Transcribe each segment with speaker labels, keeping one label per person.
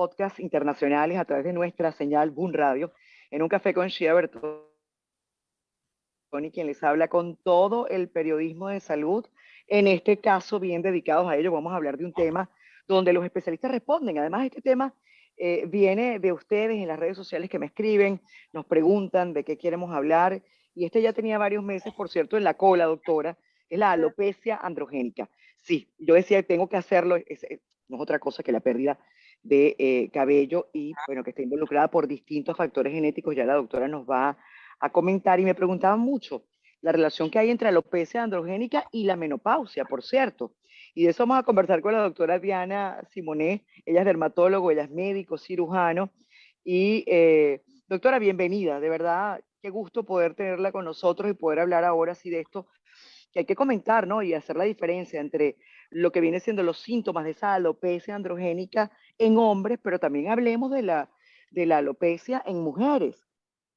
Speaker 1: podcasts internacionales a través de nuestra señal Boom Radio, en un café con Shia Bertoni, quien les habla con todo el periodismo de salud. En este caso, bien dedicados a ello, vamos a hablar de un tema donde los especialistas responden. Además, este tema viene de ustedes en las redes sociales que me escriben, nos preguntan de qué queremos hablar. Y este ya tenía varios meses, por cierto, en la cola, doctora, es la alopecia androgénica. Sí, yo decía que tengo que hacerlo, no es otra cosa que la pérdida de cabello y, bueno, que está involucrada por distintos factores genéticos. Ya la doctora nos va a comentar y me preguntaban mucho la relación que hay entre la alopecia androgénica y la menopausia, por cierto. Y de eso vamos a conversar con la doctora Diana Simonet. Ella es dermatólogo, ella es médico, cirujano. Y doctora, bienvenida. De verdad, qué gusto poder tenerla con nosotros y poder hablar ahora sí de esto que hay que comentar, ¿no? Y hacer la diferencia entre lo que viene siendo los síntomas de esa alopecia androgénica en hombres, pero también hablemos de la alopecia en mujeres.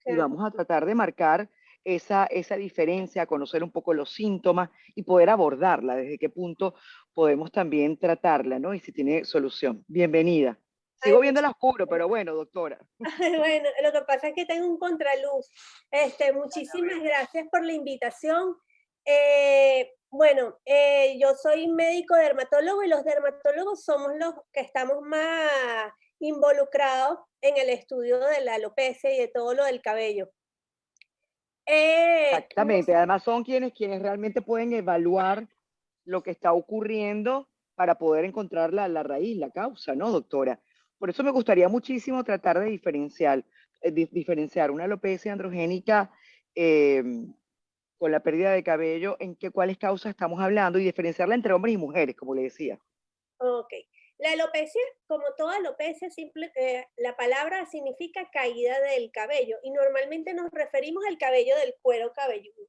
Speaker 1: Y
Speaker 2: Claro.
Speaker 1: vamos a tratar de marcar esa diferencia, conocer un poco los síntomas y poder abordarla, desde qué punto podemos también tratarla, ¿no? Y si tiene solución. Bienvenida.
Speaker 2: Ay,
Speaker 1: Sigo viendo el
Speaker 2: muchas
Speaker 1: oscuro, pero bueno, doctora.
Speaker 2: bueno, lo que pasa es que tengo un contraluz. Muchísimas gracias por la invitación. Yo soy médico dermatólogo y los dermatólogos somos los que estamos más involucrados en el estudio de la alopecia y de todo lo del cabello.
Speaker 1: Exactamente. Además son quienes realmente pueden evaluar lo que está ocurriendo para poder encontrar la raíz, la causa, ¿no, doctora? Por eso me gustaría muchísimo tratar de diferenciar una alopecia androgénica eh, con la pérdida de cabello, cuáles causas estamos hablando y diferenciarla entre hombres y mujeres, como le decía.
Speaker 2: Ok. La alopecia, como toda alopecia, la palabra significa caída del cabello y normalmente nos referimos al cabello del cuero cabelludo.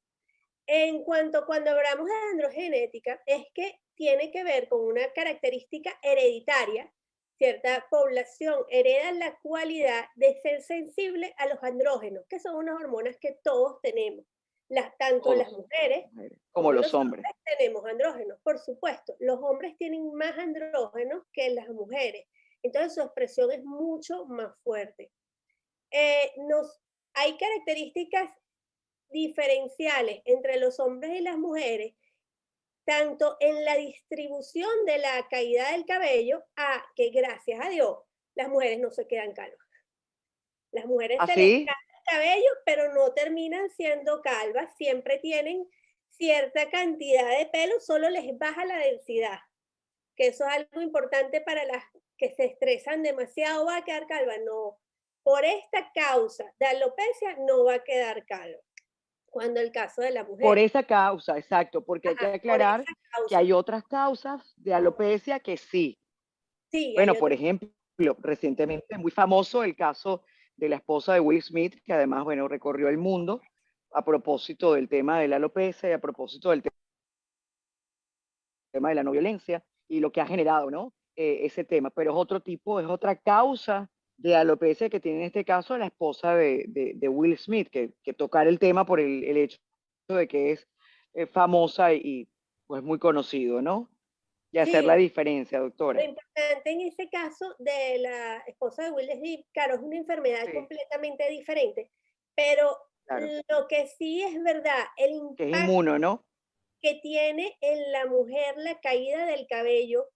Speaker 2: Cuando hablamos de androgenética, es que tiene que ver con una característica hereditaria. Cierta población hereda la cualidad de ser sensible a los andrógenos, que son unas hormonas que todos tenemos. Tanto las
Speaker 1: Todos,
Speaker 2: mujeres
Speaker 1: como
Speaker 2: como
Speaker 1: los
Speaker 2: los
Speaker 1: hombres.
Speaker 2: hombres tenemos andrógenos. Por supuesto, los hombres tienen más andrógenos que las mujeres. Entonces su expresión es mucho más fuerte. Eh, nos, Hay características diferenciales entre los hombres y las mujeres, tanto en la distribución de la caída del cabello, a que gracias a Dios las mujeres no se quedan calvas. Las mujeres se les
Speaker 1: ¿Así?
Speaker 2: cae el cabello, pero no terminan siendo calvas, siempre tienen cierta cantidad de pelo, solo les baja la densidad, que eso es algo importante para las que se estresan demasiado, va a quedar calva, no. Por esta causa de alopecia no va a quedar calva cuando el caso de la
Speaker 1: Por
Speaker 2: mujer.
Speaker 1: esa causa, exacto, porque hay que
Speaker 2: Ajá, por
Speaker 1: aclarar
Speaker 2: esa
Speaker 1: que
Speaker 2: causa.
Speaker 1: hay otras causas de alopecia que sí.
Speaker 2: Sí, hay
Speaker 1: Bueno, por
Speaker 2: otras.
Speaker 1: ejemplo, recientemente muy famoso el caso de la esposa de Will Smith, que además, bueno, recorrió el mundo a propósito del tema de la alopecia y a propósito del tema de la no violencia y lo que ha generado, ¿no? Ese tema. Pero es otro tipo, es otra causa de alopecia que tiene en este caso la esposa de Will Smith, que tocar el tema por el hecho de que es famosa y pues muy conocido, ¿no? Y hacer la
Speaker 2: Sí,
Speaker 1: diferencia,
Speaker 2: lo
Speaker 1: doctora.
Speaker 2: importante en ese caso de la esposa de Will Smith, claro, es una enfermedad
Speaker 1: Sí,
Speaker 2: completamente diferente, pero
Speaker 1: claro.
Speaker 2: lo que sí es verdad, el
Speaker 1: Que es
Speaker 2: impacto
Speaker 1: inmuno, ¿no?
Speaker 2: que tiene en la mujer la caída del cabello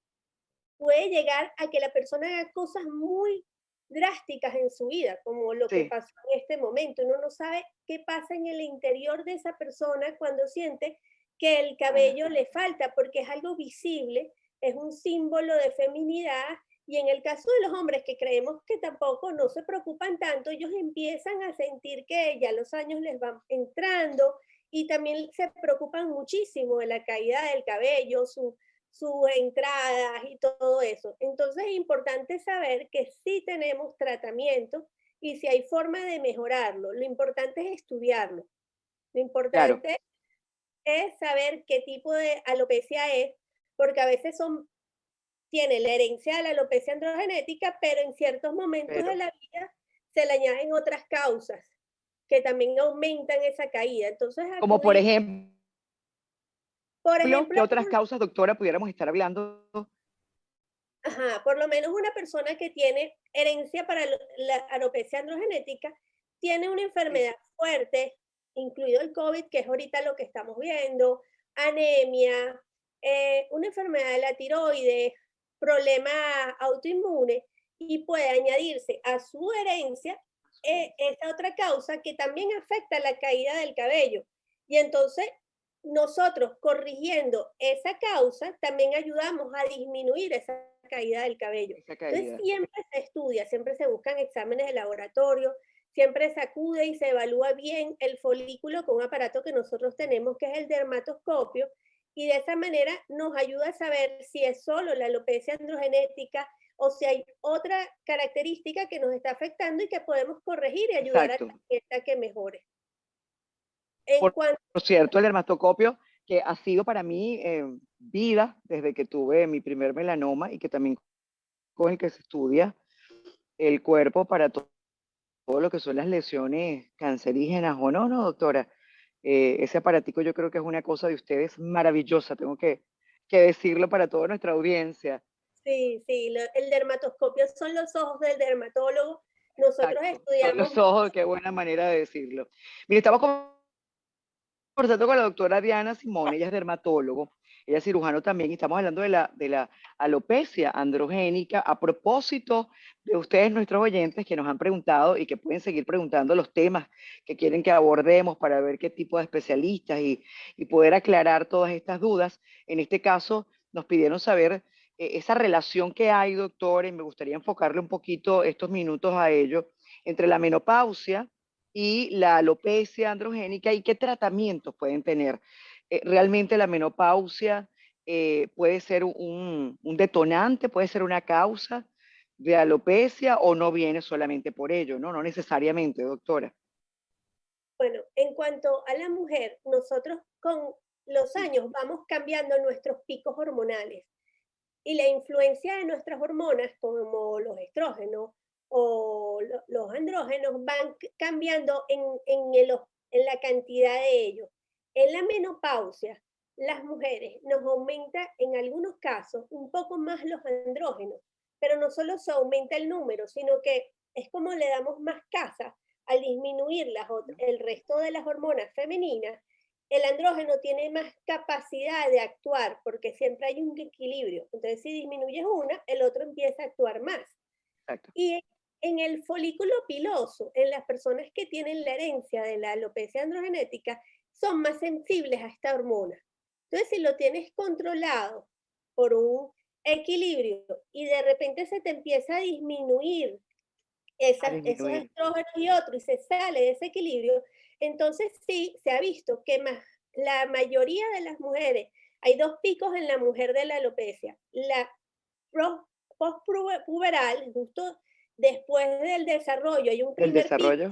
Speaker 2: puede llegar a que la persona haga cosas muy drásticas en su vida, como lo que
Speaker 1: Sí,
Speaker 2: pasó en este momento. Uno no sabe qué pasa en el interior de esa persona cuando siente que el
Speaker 1: claro.
Speaker 2: cabello le falta, porque es algo visible, es un símbolo de feminidad. Y en el caso de los hombres que creemos que tampoco no se preocupan tanto, ellos empiezan a sentir que ya los años les van entrando y también se preocupan muchísimo de la caída del cabello, sus entradas y todo eso. Entonces es importante saber que sí tenemos tratamiento y si hay forma de mejorarlo. Lo importante es estudiarlo. Lo
Speaker 1: Claro.
Speaker 2: importante es saber qué tipo de alopecia es, porque a veces tiene la herencia de la alopecia androgenética, pero en ciertos momentos de
Speaker 1: Pero,
Speaker 2: la vida se le añaden otras causas que también aumentan esa caída. Entonces
Speaker 1: como por
Speaker 2: acudir,
Speaker 1: ejemplo,
Speaker 2: por ejemplo,
Speaker 1: ¿qué otras causas, doctora, pudiéramos estar hablando?
Speaker 2: Ajá, por lo menos una persona que tiene herencia para la alopecia androgenética tiene una
Speaker 1: Sí,
Speaker 2: enfermedad fuerte, incluido el COVID, que es ahorita lo que estamos viendo, anemia, una enfermedad de la tiroides, problema autoinmune, y puede añadirse a su herencia esta otra causa que también afecta la caída del cabello. Y entonces nosotros corrigiendo esa causa, también ayudamos a disminuir esa caída del cabello.
Speaker 1: esa
Speaker 2: Entonces
Speaker 1: caída.
Speaker 2: siempre se estudia, siempre se buscan exámenes de laboratorio, siempre se acude y se evalúa bien el folículo con un aparato que nosotros tenemos, que es el dermatoscopio, y de esa manera nos ayuda a saber si es solo la alopecia androgenética o si hay otra característica que nos está afectando y que podemos corregir y ayudar a
Speaker 1: Exacto.
Speaker 2: la dieta que mejore. En
Speaker 1: Por,
Speaker 2: cuanto
Speaker 1: por cierto, el dermatoscopio, que ha sido para mí vida desde que tuve mi primer melanoma y que también con el que se estudia el cuerpo para todo lo que son las lesiones cancerígenas o no, no, doctora. Ese aparatico yo creo que es una cosa de ustedes maravillosa, tengo que decirlo para toda nuestra audiencia.
Speaker 2: sí, sí, el dermatoscopio son los ojos del dermatólogo. Nosotros
Speaker 1: Exacto, son
Speaker 2: estudiamos,
Speaker 1: los ojos, qué buena manera de decirlo. Mire, estamos conversando con la doctora Diana Simone, ella es dermatólogo, ella es cirujano también, y estamos hablando de la alopecia androgénica a propósito de ustedes, nuestros oyentes, que nos han preguntado y que pueden seguir preguntando los temas que quieren que abordemos para ver qué tipo de especialistas y poder aclarar todas estas dudas. En este caso, nos pidieron saber esa relación que hay, doctor, y me gustaría enfocarle un poquito estos minutos a ello, entre la menopausia y la alopecia androgénica y qué tratamientos pueden tener. Realmente la menopausia puede ser un detonante, puede ser una causa de alopecia o no viene solamente por ello, ¿no? No necesariamente, doctora.
Speaker 2: bueno, en cuanto a la mujer, nosotros con los
Speaker 1: Sí,
Speaker 2: años vamos cambiando nuestros picos hormonales y la influencia de nuestras hormonas, como los estrógenos o los andrógenos, van cambiando en la cantidad de ellos. En la menopausia, las mujeres nos aumenta en algunos casos un poco más los andrógenos, pero no solo se aumenta el número, sino que es como le damos más casa al disminuir el resto de las hormonas femeninas. El andrógeno tiene más capacidad de actuar porque siempre hay un equilibrio. Entonces, si disminuyes una, el otro empieza a actuar más.
Speaker 1: exacto.
Speaker 2: Y en el folículo piloso, en las personas que tienen la herencia de la alopecia androgenética, son más sensibles a esta hormona. Entonces, si lo tienes controlado por un equilibrio y de repente se te empieza a disminuir
Speaker 1: A
Speaker 2: esos
Speaker 1: disminuir.
Speaker 2: estrógenos y otros y se sale de ese equilibrio, entonces sí se ha visto que la mayoría de las mujeres, hay dos picos en la mujer de la alopecia, la postpuberal, justo después del desarrollo, hay un
Speaker 1: El
Speaker 2: primer pico
Speaker 1: desarrollo.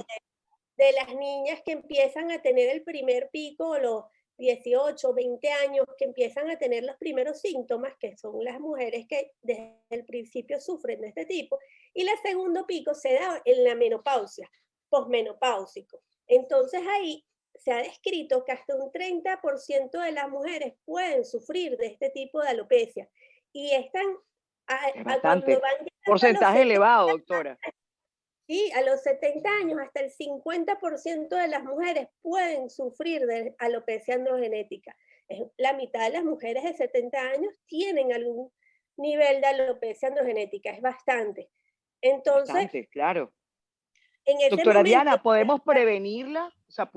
Speaker 2: de las niñas que empiezan a tener el primer pico, o los 18, 20 años, que empiezan a tener los primeros síntomas, que son las mujeres que desde el principio sufren de este tipo, y el segundo pico se da en la menopausia, posmenopáusico. Entonces ahí se ha descrito que hasta un 30% de las mujeres pueden sufrir de este tipo de alopecia y están
Speaker 1: Es
Speaker 2: cuando
Speaker 1: bastante.
Speaker 2: van llegando a los
Speaker 1: Porcentaje
Speaker 2: 70.
Speaker 1: elevado, doctora.
Speaker 2: Sí, a los 70 años hasta el 50% de las mujeres pueden sufrir de alopecia androgenética. La mitad de las mujeres de 70 años tienen algún nivel de alopecia androgenética, es bastante. Entonces,
Speaker 1: Bastante, claro.
Speaker 2: en ese
Speaker 1: Doctora
Speaker 2: momento,
Speaker 1: Diana, ¿podemos prevenirla? O sea,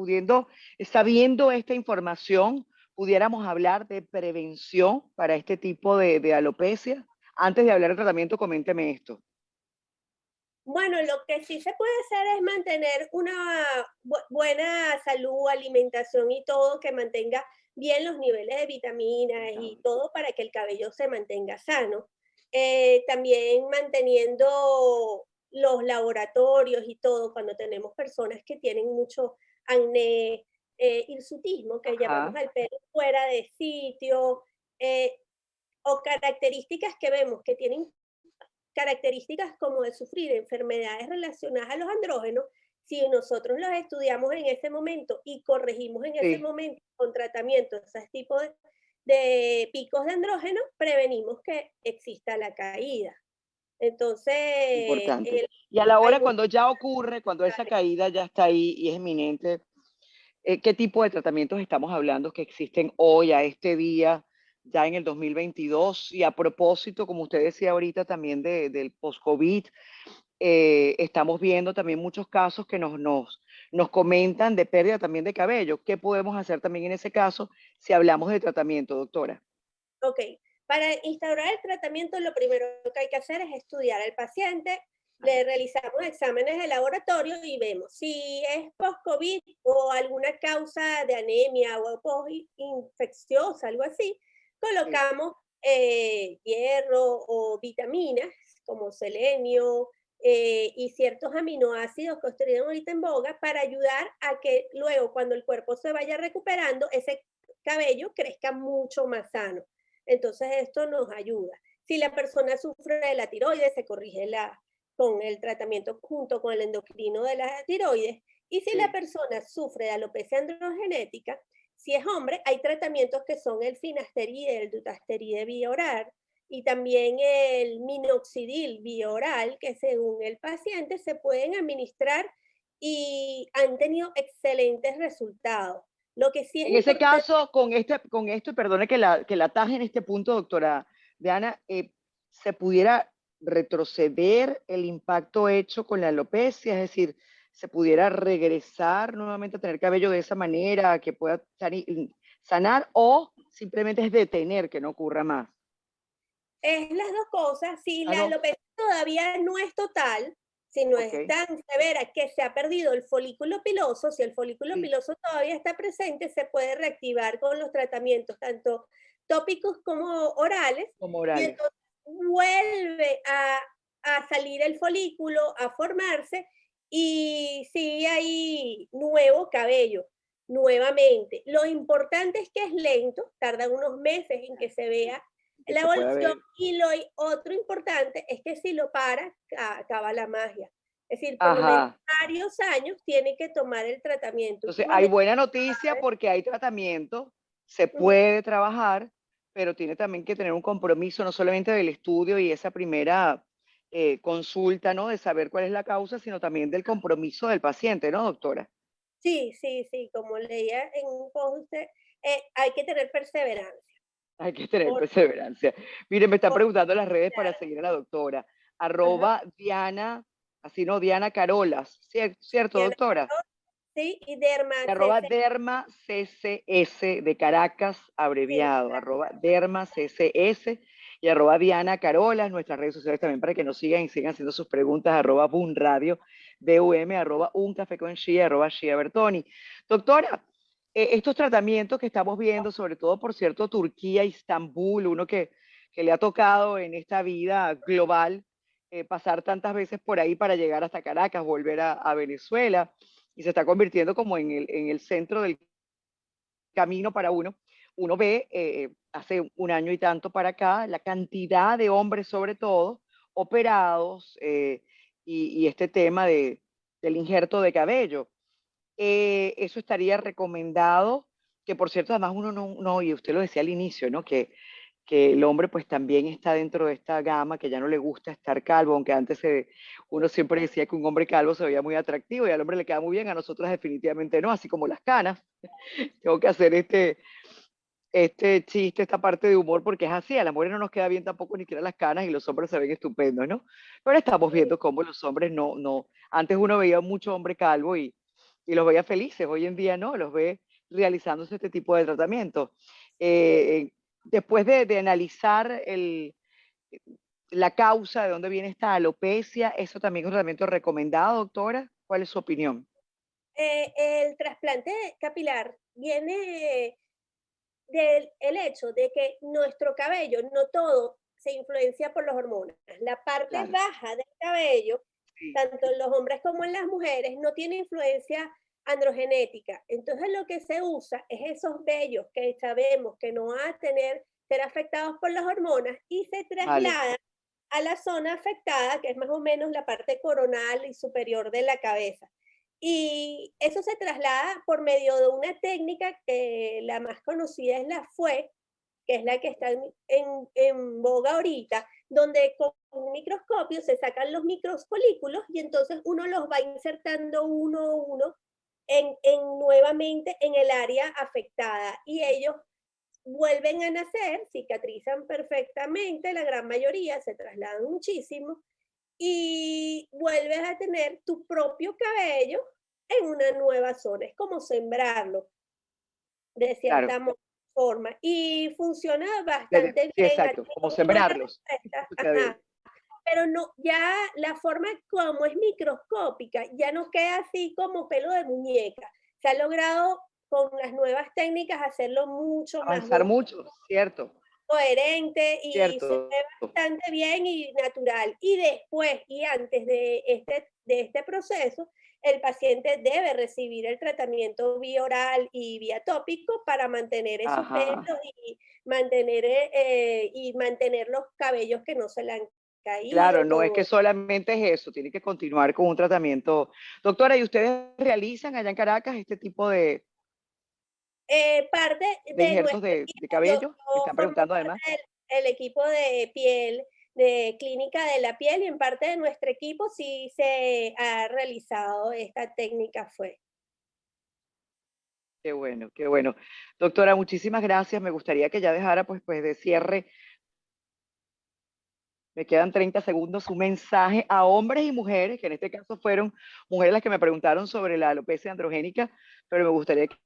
Speaker 1: sabiendo esta información, pudiéramos hablar de prevención para este tipo de alopecia. Antes de hablar de tratamiento, coménteme esto.
Speaker 2: bueno, lo que sí se puede hacer es mantener una buena salud, alimentación y todo, que mantenga bien los niveles de vitaminas y todo para que el cabello se mantenga sano. También manteniendo los laboratorios y todo, cuando tenemos personas que tienen mucho acné, hirsutismo, que llamamos
Speaker 1: Ajá,
Speaker 2: al pelo fuera de sitio, eh, o características que vemos que tienen características como de sufrir enfermedades relacionadas a los andrógenos, si nosotros los estudiamos en ese momento y corregimos en ese
Speaker 1: sí,
Speaker 2: momento con tratamiento ese tipo de picos de andrógeno, prevenimos que exista la caída. Entonces,
Speaker 1: Importante. Y a la
Speaker 2: hay
Speaker 1: hora
Speaker 2: muchos
Speaker 1: cuando ya ocurre, cuando esa caída ya está ahí y es inminente, ¿qué tipo de tratamientos estamos hablando que existen hoy, a este día, ya en el 2022? Y a propósito, como usted decía ahorita también del post-COVID, estamos viendo también muchos casos que nos comentan de pérdida también de cabello. ¿Qué podemos hacer también en ese caso si hablamos de tratamiento, doctora?
Speaker 2: Ok, para instaurar el tratamiento lo primero que hay que hacer es estudiar al paciente, le realizamos exámenes de laboratorio y vemos si es post-COVID o alguna causa de anemia o post-infecciosa, algo así,
Speaker 1: Sí.
Speaker 2: colocamos hierro o vitaminas como selenio y ciertos aminoácidos que estuvieron ahorita en boga para ayudar a que luego cuando el cuerpo se vaya recuperando, ese cabello crezca mucho más sano. Entonces esto nos ayuda. Si la persona sufre de la tiroides, se corrige con el tratamiento junto con el endocrino de la tiroides. Y si la
Speaker 1: Sí.
Speaker 2: persona sufre de alopecia androgenética, si es hombre, hay tratamientos que son el finasteride, el dutasteride vía oral y también el minoxidil vía oral, que según el paciente se pueden administrar y han tenido excelentes resultados. Lo que sí es
Speaker 1: En ese
Speaker 2: importante.
Speaker 1: caso, con esto, y perdone que la ataje en este punto, doctora Diana, ¿se pudiera retroceder el impacto hecho con la alopecia? Es decir, ¿se pudiera regresar nuevamente a tener cabello de esa manera, que pueda sanar, o simplemente es detener que no ocurra más?
Speaker 2: Es las dos cosas. Si
Speaker 1: Las
Speaker 2: la
Speaker 1: dos.
Speaker 2: alopecia todavía no es total, si no
Speaker 1: Ok,
Speaker 2: es tan severa que se ha perdido el folículo piloso, si el folículo
Speaker 1: sí,
Speaker 2: piloso todavía está presente, se puede reactivar con los tratamientos, tanto tópicos como orales,
Speaker 1: como
Speaker 2: y
Speaker 1: orales.
Speaker 2: entonces vuelve a salir el folículo, a formarse, y sí hay nuevo cabello, nuevamente. Lo importante es que es lento, tarda unos meses en que se vea
Speaker 1: Que
Speaker 2: la
Speaker 1: se pueda
Speaker 2: evolución,
Speaker 1: ver.
Speaker 2: y lo otro importante es que si lo para, acaba la magia. Es decir, por lo menos
Speaker 1: Ajá.
Speaker 2: varios años tiene que tomar el tratamiento.
Speaker 1: Entonces,
Speaker 2: Tú me
Speaker 1: hay
Speaker 2: mencionabas,
Speaker 1: buena noticia porque hay tratamiento, se
Speaker 2: ujú,
Speaker 1: puede trabajar, pero tiene también que tener un compromiso no solamente del estudio y esa primera consulta, ¿no? De saber cuál es la causa, sino también del compromiso del paciente, ¿no, doctora?
Speaker 2: sí, sí, sí, como leía en un post, hay que tener perseverancia.
Speaker 1: Hay que tener
Speaker 2: Por,
Speaker 1: perseverancia. Miren, me están
Speaker 2: por-
Speaker 1: preguntando en las redes para seguir a la doctora.
Speaker 2: ajá,
Speaker 1: Arroba Diana, así no, Diana Carolas. ¿Cierto,
Speaker 2: Diana
Speaker 1: doctora?
Speaker 2: Carol, sí, y
Speaker 1: Y arroba
Speaker 2: Dermacc,
Speaker 1: Derma CCS de Caracas,
Speaker 2: sí,
Speaker 1: abreviado, arroba Derma CCS y arroba Diana Carolas, nuestras redes sociales también para que nos sigan y sigan haciendo sus preguntas, arroba Boom Radio, BUM, arroba Un Café con Shia, arroba Shia Bertoni. Doctora, estos tratamientos que estamos viendo, sobre todo, por cierto, Turquía, Istambul, uno que le ha tocado en esta vida global, pasar tantas veces por ahí para llegar hasta Caracas, volver a Venezuela, y se está convirtiendo como en el centro del camino para uno. Uno ve hace un año y tanto para acá la cantidad de hombres, sobre todo, operados y este tema del injerto de cabello. Eso estaría recomendado, que por cierto, además uno no, y usted lo decía al inicio, ¿no? Que el hombre pues también está dentro de esta gama, que ya no le gusta estar calvo, aunque antes uno siempre decía que un hombre calvo se veía muy atractivo y al hombre le queda muy bien, a nosotras definitivamente no, así como las canas. Tengo que hacer este chiste, esta parte de humor, porque es así, a las mujeres no nos queda bien tampoco ni siquiera las canas y los hombres se ven estupendos, ¿no? Pero estamos viendo cómo los hombres antes uno veía mucho hombre calvo y los veía felices, hoy en día no, los ve realizándose este tipo de tratamiento. Después de analizar la causa de dónde viene esta alopecia, ¿eso también es un tratamiento recomendado, doctora? ¿Cuál es su opinión?
Speaker 2: el trasplante capilar viene del el hecho de que nuestro cabello, no todo se influencia por las hormonas. La parte
Speaker 1: Claro,
Speaker 2: baja del cabello,
Speaker 1: sí,
Speaker 2: tanto en los hombres como en las mujeres, no tiene influencia androgenética. Entonces lo que se usa es esos vellos que sabemos que no van a ser afectados por las hormonas y se
Speaker 1: vale,
Speaker 2: trasladan a la zona afectada, que es más o menos la parte coronal y superior de la cabeza. Y eso se traslada por medio de una técnica que la más conocida es la FUE, que es la que está en boga ahorita, donde con un microscopio se sacan los microfolículos y entonces uno los va insertando uno a uno nuevamente en el área afectada y ellos vuelven a nacer, cicatrizan perfectamente, la gran mayoría se trasladan muchísimo y vuelves a tener tu propio cabello en una nueva zona. Es como sembrarlo de
Speaker 1: Claro,
Speaker 2: cierta forma y funciona bastante
Speaker 1: sí,
Speaker 2: bien.
Speaker 1: exacto, como sembrarlos.
Speaker 2: Ajá, pero no, ya la forma como es microscópica, ya no queda así como pelo de muñeca. Se ha logrado con las nuevas técnicas hacerlo mucho más
Speaker 1: Avanzar
Speaker 2: bonito,
Speaker 1: mucho, cierto,
Speaker 2: coherente y se
Speaker 1: cierto.
Speaker 2: ve bastante bien y natural. Y después y antes de este proceso, el paciente debe recibir el tratamiento vía oral y vía tópico para mantener esos
Speaker 1: Ajá.
Speaker 2: pelos y mantener los cabellos que no se le han
Speaker 1: Claro,
Speaker 2: caído,
Speaker 1: no es
Speaker 2: todo
Speaker 1: que
Speaker 2: eso.
Speaker 1: solamente es eso, tiene que continuar con un tratamiento. Doctora, ¿y ustedes realizan allá en Caracas este tipo
Speaker 2: Parte
Speaker 1: de
Speaker 2: de
Speaker 1: injertos
Speaker 2: nuestro
Speaker 1: de
Speaker 2: equipo, yo,
Speaker 1: cabello? Me
Speaker 2: yo
Speaker 1: están
Speaker 2: formo
Speaker 1: preguntando además.
Speaker 2: parte del equipo de piel, de clínica de la piel, y en parte de nuestro equipo sí se ha realizado esta técnica fue.
Speaker 1: Qué bueno, qué bueno. Doctora, muchísimas gracias. Me gustaría que ya dejara pues de cierre, me quedan 30 segundos, un mensaje a hombres y mujeres, que en este caso fueron mujeres las que me preguntaron sobre la alopecia androgénica, pero me gustaría que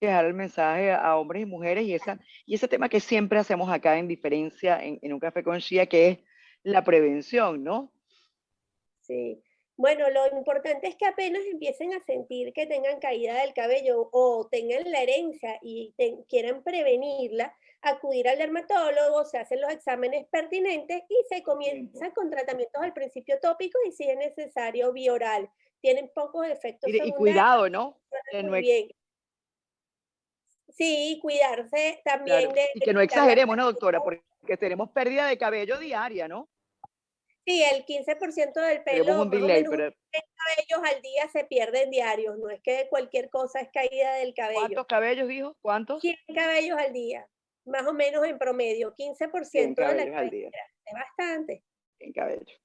Speaker 1: dejar el mensaje a hombres y mujeres y ese tema que siempre hacemos acá en diferencia en un café con Shia, que es la prevención, ¿no?
Speaker 2: Sí. Bueno, lo importante es que apenas empiecen a sentir que tengan caída del cabello o tengan la herencia y quieran prevenirla, acudir al dermatólogo, se hacen los exámenes pertinentes y se
Speaker 1: Con tiempo.
Speaker 2: comienza con tratamientos al principio tópicos y si es necesario bioral. Tienen pocos efectos
Speaker 1: Mire, y
Speaker 2: secundarios
Speaker 1: cuidado,
Speaker 2: y
Speaker 1: ¿no?
Speaker 2: funcionan
Speaker 1: Que no,
Speaker 2: muy bien. Sí, cuidarse
Speaker 1: claro,
Speaker 2: también
Speaker 1: y
Speaker 2: de
Speaker 1: que no
Speaker 2: quitar las
Speaker 1: exageremos, ¿no, doctora? Porque tenemos pérdida de cabello diaria, ¿no?
Speaker 2: Sí, el 15% del
Speaker 1: Tenemos
Speaker 2: pelo,
Speaker 1: un
Speaker 2: más o
Speaker 1: delay,
Speaker 2: menos
Speaker 1: pero
Speaker 2: 100 cabellos al día se pierden diarios, no es que cualquier cosa es caída del cabello.
Speaker 1: ¿cuántos cabellos dijo? ¿Cuántos?
Speaker 2: 100 cabellos al día, más o menos en promedio,
Speaker 1: 100
Speaker 2: 15% de la
Speaker 1: cabellos al día,
Speaker 2: cabellera, es bastante.
Speaker 1: 100 cabellos.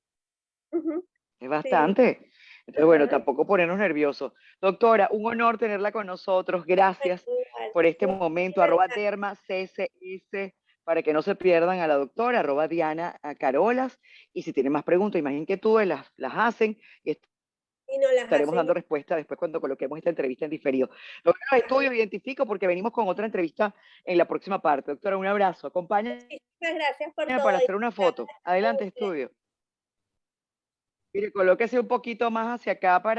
Speaker 2: Ujú,
Speaker 1: Es
Speaker 2: sí,
Speaker 1: bastante. Entonces, bueno,
Speaker 2: ajá.
Speaker 1: tampoco ponernos nerviosos. Doctora, un honor tenerla con nosotros. Gracias
Speaker 2: Bueno, igual,
Speaker 1: por este momento.
Speaker 2: muchísimas
Speaker 1: Arroba
Speaker 2: gracias.
Speaker 1: Derma CSS para que no se pierdan a la doctora, arroba Diana Carolas. Y si tienen más preguntas y más inquietudes, las hacen y
Speaker 2: Y nos las
Speaker 1: estaremos
Speaker 2: hacen.
Speaker 1: dando respuesta después cuando coloquemos esta entrevista en diferido. Lo que los
Speaker 2: Ajá.
Speaker 1: estudios identifico porque venimos con otra entrevista en la próxima parte. Doctora, un abrazo. Acompáñenme
Speaker 2: Muchísimas gracias por todo.
Speaker 1: para hacer una foto. Adelante,
Speaker 2: Disfrutar.
Speaker 1: estudio. Mire, colóquese un poquito más hacia acá para